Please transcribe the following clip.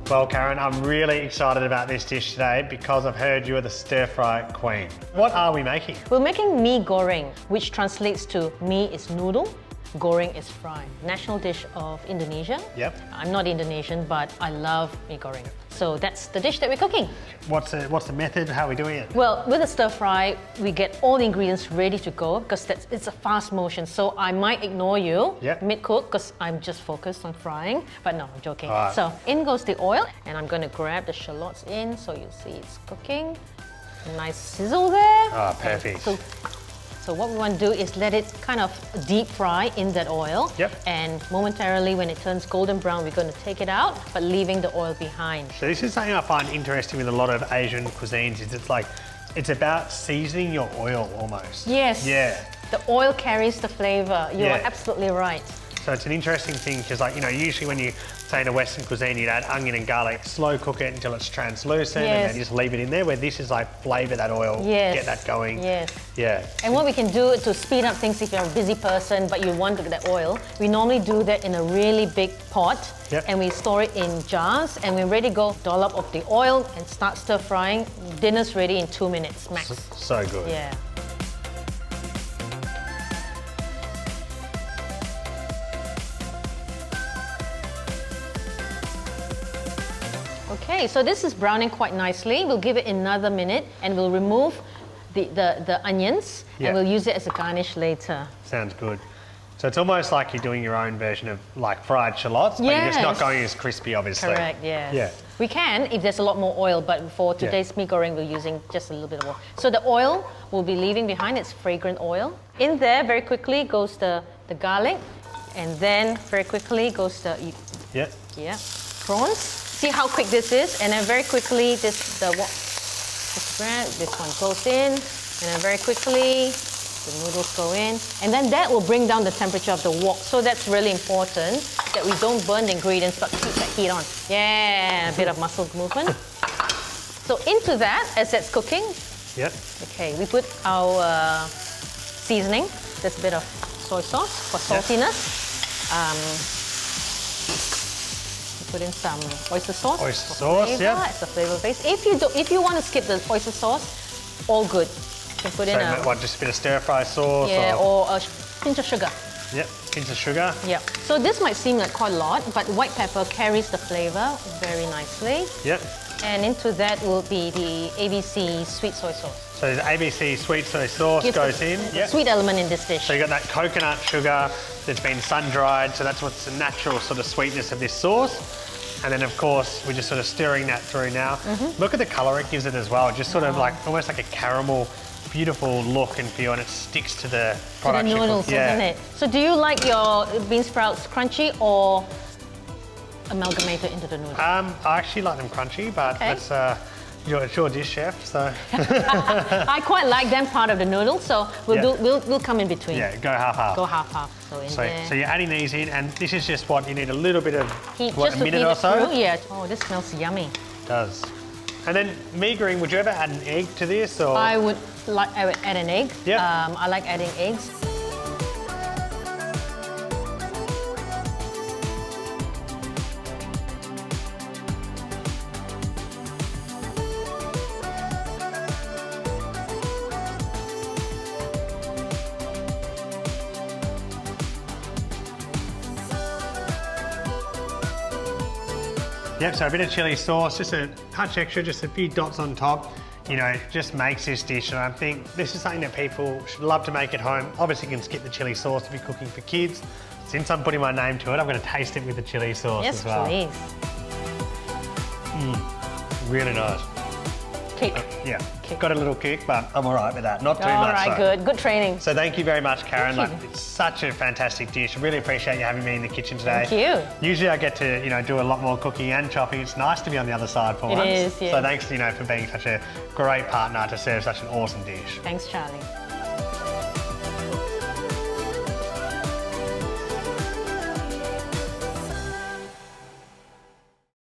Well, Karen, I'm really excited about this dish today because I've heard you are the stir-fry queen. What are we making? We're making Mie Goreng, which translates to Mie is noodle, Goreng is fry. National dish of Indonesia. Yep. I'm not Indonesian, but I love Mie Goreng. So that's the dish that we're cooking. What's the method? How are we doing it? Well, with a stir fry, we get all the ingredients ready to go because it's a fast motion. So I might ignore you mid-cook because I'm just focused on frying. But no, I'm joking. Right. So in goes the oil, and I'm going to grab the shallots in so you see it's cooking. A nice sizzle there. Ah, perfect. So what we want to do is let it kind of deep fry in that oil. Yep. And momentarily when it turns golden brown, we're going to take it out, but leaving the oil behind. So this is something I find interesting with a lot of Asian cuisines, is it's about seasoning your oil almost. Yes. Yeah. The oil carries the flavor. You are absolutely right. So it's an interesting thing because, usually when you say in a Western cuisine, you'd add onion and garlic, slow cook it until it's translucent, and then just leave it in there. Where this is like flavour that oil, get that going. Yes. Yeah. And what we can do to speed up things if you're a busy person but you want that oil, we normally do that in a really big pot, and we store it in jars, and we're ready to go. Dollop of the oil and start stir frying. Dinner's ready in 2 minutes max. So good. Yeah. Okay, so this is browning quite nicely. We'll give it another minute and we'll remove the onions and we'll use it as a garnish later. Sounds good. So it's almost like you're doing your own version of like fried shallots, but you're just not going as crispy, obviously. Correct, yes. Yeah. We can if there's a lot more oil, but for today's Mie Goreng, we're using just a little bit of oil. So the oil we'll be leaving behind, it's fragrant oil. In there, very quickly, goes the garlic, and then very quickly goes the prawns. See how quick this is, and then very quickly this one goes in, and then very quickly the noodles go in, and then that will bring down the temperature of the wok. So that's really important that we don't burn the ingredients but keep that heat on. Yeah, a bit of muscle movement. So into that, as that's cooking, okay, we put our seasoning. There's a bit of soy sauce for saltiness. Put in some oyster sauce. Oyster sauce, It's a flavor base. If you want to skip the oyster sauce, all good. You can put in just a bit of stir-fry sauce? Or a pinch of sugar. Yep, pinch of sugar. Yep. So this might seem like quite a lot, but white pepper carries the flavor very nicely. Yep. And into that will be the ABC Sweet Soy Sauce. So the ABC Sweet Soy Sauce goes in. The sweet element in this dish. So you got that coconut sugar that's been sun-dried, so that's what's the natural sort of sweetness of this sauce. And then of course, we're just sort of stirring that through now. Look at the colour it gives it as well, just sort of like, almost like a caramel, beautiful look and feel, and it sticks to the product. To the noodles, doesn't it? So do you like your bean sprouts crunchy or amalgamated into the noodles? I actually like them crunchy, but that's it's your dish, chef. So I quite like them part of the noodle, so we'll come in between. Yeah, go half-half. Go half-half. So So you're adding these in, and this is just what you need a little bit of heat, what, just a minute or so. Yeah. Oh, this smells yummy. It does. And then Mie Goreng, would you ever add an egg to this, or? I would add an egg. Yeah. I like adding eggs. Yep, so a bit of chilli sauce, just a touch extra, just a few dots on top. You know, it just makes this dish, and I think this is something that people should love to make at home. Obviously, you can skip the chilli sauce if you're cooking for kids. Since I'm putting my name to it, I'm going to taste it with the chilli sauce as well. Yes, please. Really nice. Kick. Got a little kick, but I'm all right with that. Not too much. All right, good. Good training. So thank you very much, Karen. Thank you. It's such a fantastic dish. I really appreciate you having me in the kitchen today. Thank you. Usually I get to, do a lot more cooking and chopping. It's nice to be on the other side for once. It is, yeah. So thanks, for being such a great partner to serve such an awesome dish. Thanks, Charlie.